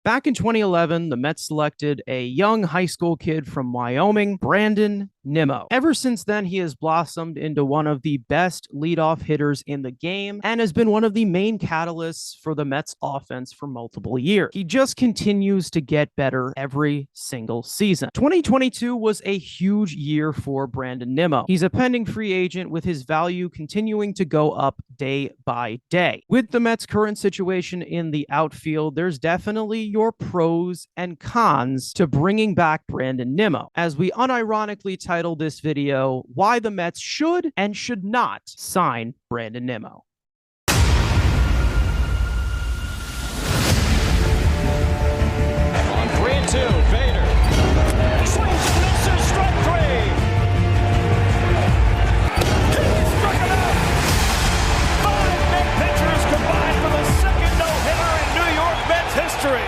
Back in 2011, the Mets selected a young high school kid from Wyoming, Brandon Nimmo. Ever since then, he has blossomed into one of the best leadoff hitters in the game and has been one of the main catalysts for the Mets offense for multiple years. He just continues to get better every single season. 2022 was a huge year for Brandon Nimmo. He's a pending free agent with his value continuing to go up day by day. With the Mets' current situation in the outfield, there's definitely your pros and cons to bringing back Brandon Nimmo, as we unironically title this video, Why the Mets Should and Should Not Sign Brandon Nimmo. On 3-2, Vader. Swings and misses, strike three. He struck him out. 5 Met pitchers combined for the second no-hitter in New York Mets history.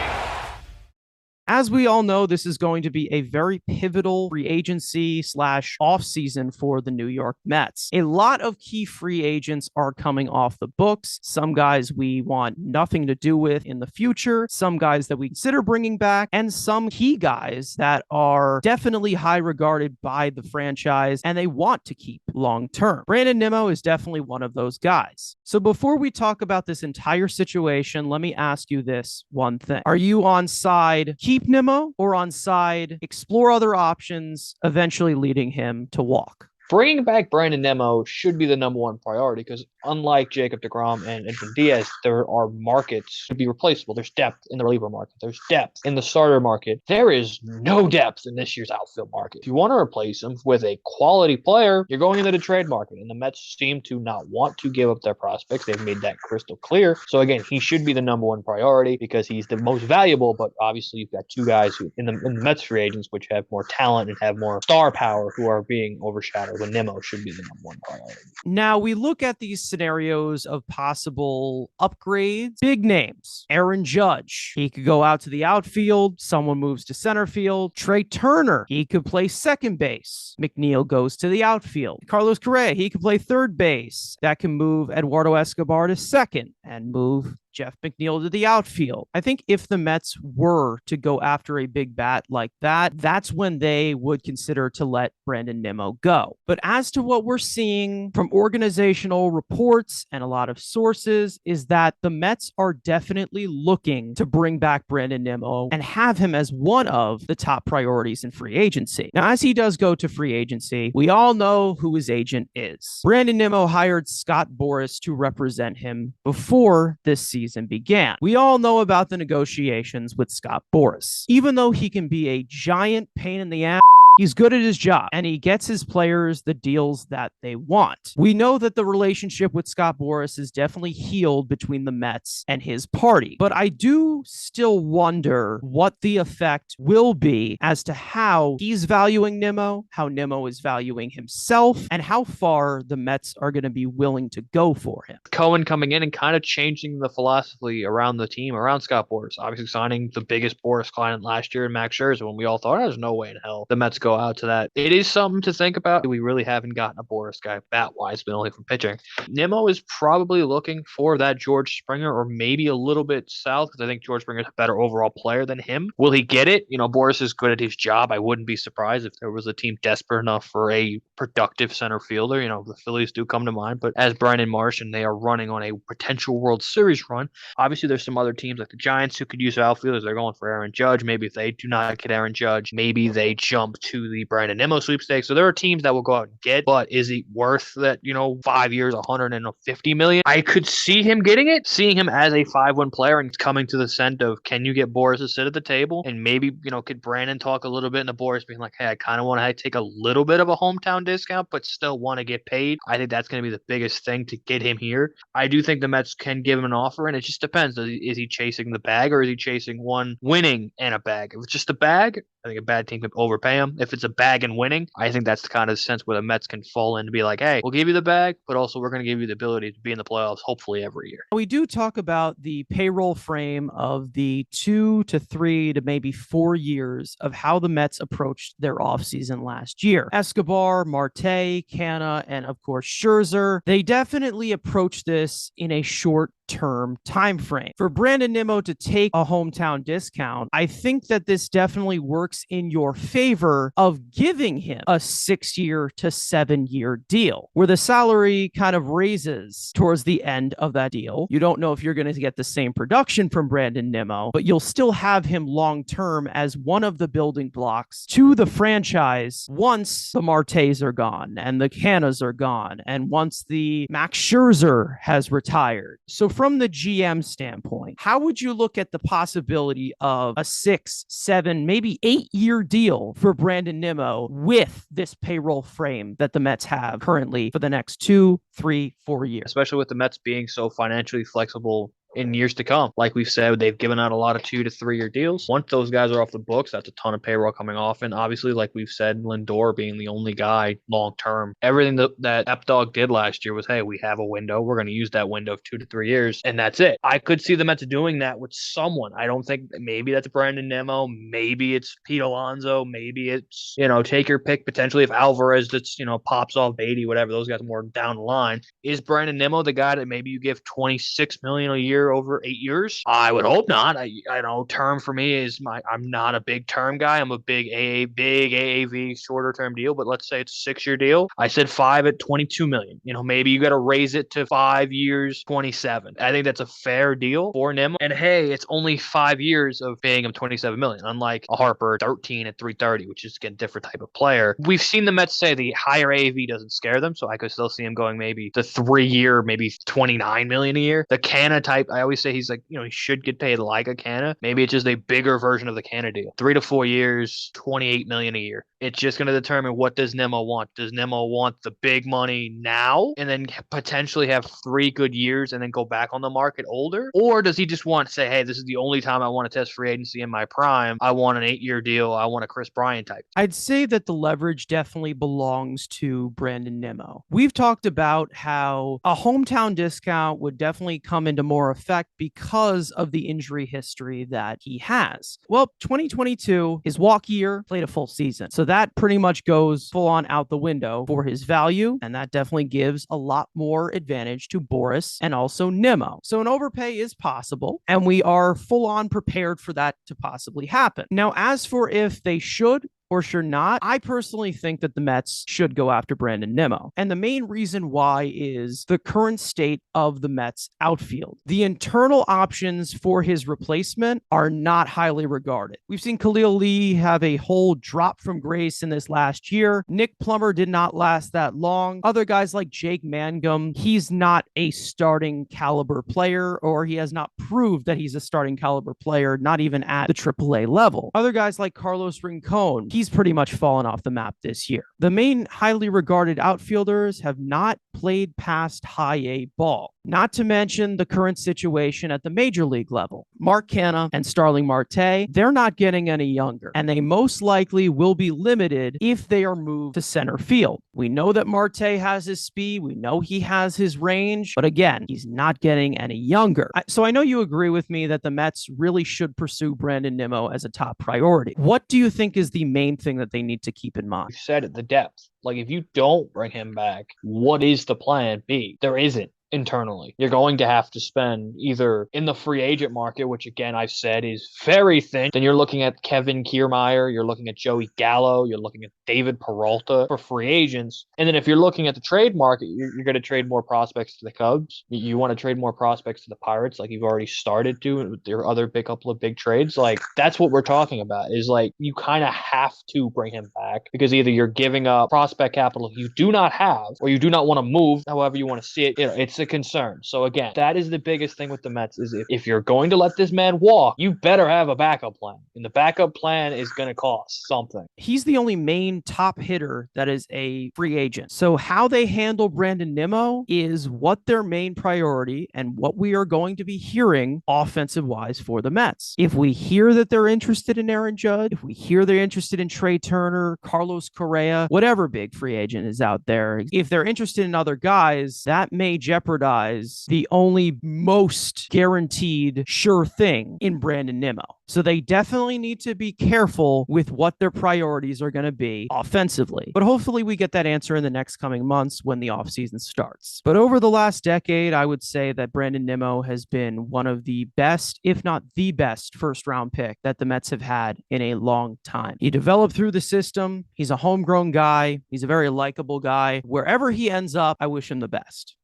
As we all know, this is going to be a very pivotal free agency / offseason for the New York Mets. A lot of key free agents are coming off the books. Some guys we want nothing to do with in the future, some guys that we consider bringing back, and some key guys that are definitely high regarded by the franchise and they want to keep long term. Brandon Nimmo is definitely one of those guys. So before we talk about this entire situation, let me ask you this one thing. Are you on side keep Nimmo or on side explore other options, eventually leading him to walk? Bringing back Brandon Nimmo should be the number one priority because unlike Jacob deGrom and Edwin Diaz, there are markets to be replaceable. There's depth in the reliever market. There's depth in the starter market. There is no depth in this year's outfield market. If you want to replace him with a quality player, you're going into the trade market, and the Mets seem to not want to give up their prospects. They've made that crystal clear. So again, he should be the number one priority because he's the most valuable, but obviously you've got two guys who in the Mets free agents which have more talent and have more star power who are being overshadowed. Nimmo should be the number one priority. Now we look at these scenarios of possible upgrades. Big names. Aaron Judge. He could go out to the outfield. Someone moves to center field. Trey Turner. He could play second base. McNeil goes to the outfield. Carlos Correa. He could play third base. That can move Eduardo Escobar to second and move Jeff McNeil to the outfield. I think if the Mets were to go after a big bat like that, that's when they would consider to let Brandon Nimmo go. But as to what we're seeing from organizational reports and a lot of sources is that the Mets are definitely looking to bring back Brandon Nimmo and have him as one of the top priorities in free agency. Now, as he does go to free agency, we all know who his agent is. Brandon Nimmo hired Scott Boras to represent him before this season began. We all know about the negotiations with Scott Boras. Even though he can be a giant pain in the ass, he's good at his job and he gets his players the deals that they want. We know that the relationship with Scott Boras is definitely healed between the Mets and his party, but I do still wonder what the effect will be as to how he's valuing Nimmo, how Nimmo is valuing himself, and how far the Mets are going to be willing to go for him. Cohen coming in and kind of changing the philosophy around the team, around Scott Boras, obviously signing the biggest Boras client last year in Max Scherzer when we all thought there's no way in hell the Mets go out to that. It is something to think about. We really haven't gotten a Boras guy bat-wise, but only from pitching. Nimmo is probably looking for that George Springer or maybe a little bit south because I think George Springer is a better overall player than him. Will he get it? Boras is good at his job. I wouldn't be surprised if there was a team desperate enough for a productive center fielder. The Phillies do come to mind, but as Brandon Marsh and they are running on a potential World Series run, obviously there's some other teams like the Giants who could use outfielders. They're going for Aaron Judge. Maybe if they do not get Aaron Judge, maybe they jump to the Brandon Nimmo sweepstakes. So there are teams that will go out and get, but is he worth that, 5 years, $150 million? I could see him getting it, seeing him as a 5-win player and coming to the scent of, can you get Boras to sit at the table? And maybe, could Brandon talk a little bit into Boras being like, hey, I kind of want to take a little bit of a hometown discount, but still want to get paid. I think that's going to be the biggest thing to get him here. I do think the Mets can give him an offer, and it just depends. Is he chasing the bag or is he chasing one winning and a bag? If it's just a bag, I think a bad team could overpay him. If it's a bag and winning, I think that's the kind of sense where the Mets can fall in to be like, hey, we'll give you the bag, but also we're going to give you the ability to be in the playoffs hopefully every year. We do talk about the payroll frame of the 2 to 3 to maybe 4 years of how the Mets approached their offseason last year. Escobar, Marte, Canna, and of course Scherzer, they definitely approached this in a short term time frame. For Brandon Nimmo to take a hometown discount, I think that this definitely works in your favor of giving him a 6-year to 7-year deal, where the salary kind of raises towards the end of that deal. You don't know if you're going to get the same production from Brandon Nimmo, but you'll still have him long term as one of the building blocks to the franchise once the Martes are gone and the Cannas are gone, and once the Max Scherzer has retired. So from the GM standpoint, how would you look at the possibility of a 6, 7, maybe 8-year deal for Brandon Nimmo with this payroll frame that the Mets have currently for the next 2, 3, 4 years? Especially with the Mets being so financially flexible in years to come. Like we've said, they've given out a lot of 2 to 3 year deals. Once those guys are off the books, that's a ton of payroll coming off. And obviously, like we've said, Lindor being the only guy long term, everything that Epdog did last year was, hey, we have a window. We're going to use that window of 2 to 3 years, and that's it. I could see the Mets doing that with someone. I don't think maybe that's Brandon Nimmo, maybe it's Pete Alonso, maybe it's, take your pick potentially if Alvarez that's, pops off Beatty, whatever, those guys more down the line. Is Brandon Nimmo the guy that maybe you give $26 million a year over 8 years? I would hope not. I know term for me is I'm not a big term guy. I'm a big AAV shorter term deal, but let's say it's a 6-year deal. I said 5 at $22 million. Maybe you got to raise it to 5 years, 27. I think that's a fair deal for Nimmo. And hey, it's only 5 years of paying him $27 million, unlike a Harper 13 at 330, which is again a different type of player. We've seen the Mets say the higher AAV doesn't scare them, so I could still see him going maybe the 3-year, maybe $29 million a year. The Canna type, I always say he's like, he should get paid like a Canna. Maybe it's just a bigger version of the Canna deal. 3 to 4 years, $28 million a year. It's just going to determine what does Nimmo want. Does Nimmo want the big money now and then potentially have 3 good years and then go back on the market older? Or does he just want to say, hey, this is the only time I want to test free agency in my prime. I want an 8-year deal. I want a Chris Bryant type. I'd say that the leverage definitely belongs to Brandon Nimmo. We've talked about how a hometown discount would definitely come into more effect because of the injury history that he has. Well, 2022, his walk year, played a full season. So that pretty much goes full on out the window for his value. And that definitely gives a lot more advantage to Boris and also Nimmo. So an overpay is possible, and we are full on prepared for that to possibly happen. Now, as for if they should or should not, I personally think that the Mets should go after Brandon Nimmo. And the main reason why is the current state of the Mets outfield. The internal options for his replacement are not highly regarded. We've seen Khalil Lee have a whole drop from grace in this last year. Nick Plummer did not last that long. Other guys like Jake Mangum, he's not a starting caliber player, or he has not proved that he's a starting caliber player, not even at the AAA level. Other guys like Carlos Rincon, he's pretty much fallen off the map this year. The main highly regarded outfielders have not played past high A ball. Not to mention the current situation at the major league level. Mark Canha and Starling Marte, they're not getting any younger, and they most likely will be limited if they are moved to center field. We know that Marte has his speed. We know he has his range, but again, he's not getting any younger. So I know you agree with me that the Mets really should pursue Brandon Nimmo as a top priority. What do you think is the main thing that they need to keep in mind? You said it, the depth. Like, if you don't bring him back, what is the plan B? There isn't. Internally, you're going to have to spend either in the free agent market, which again I've said is very thin. Then you're looking at Kevin Kiermaier, you're looking at Joey Gallo, you're looking at David Peralta for free agents. And then if you're looking at the trade market, you're going to trade more prospects to the Cubs. You want to trade more prospects to the Pirates, like you've already started to with your other couple of big trades. Like, that's what we're talking about, is like you kind of have to bring him back, because either you're giving up prospect capital you do not have, or you do not want to move, however you want to see it. It's a concern. So again, that is the biggest thing with the Mets, is if you're going to let this man walk, you better have a backup plan. And the backup plan is going to cost something. He's the only main top hitter that is a free agent. So how they handle Brandon Nimmo is what their main priority and what we are going to be hearing offensive wise for the Mets. If we hear that they're interested in Aaron Judge, if we hear they're interested in Trey Turner, Carlos Correa, whatever big free agent is out there, if they're interested in other guys, that may jeopardize jeopardize the only most guaranteed sure thing in Brandon Nimmo. So they definitely need to be careful with what their priorities are going to be offensively. But hopefully we get that answer in the next coming months when the offseason starts. But over the last decade, I would say that Brandon Nimmo has been one of the best, if not the best, first-round pick that the Mets have had in a long time. He developed through the system. He's a homegrown guy. He's a very likable guy. Wherever he ends up, I wish him the best.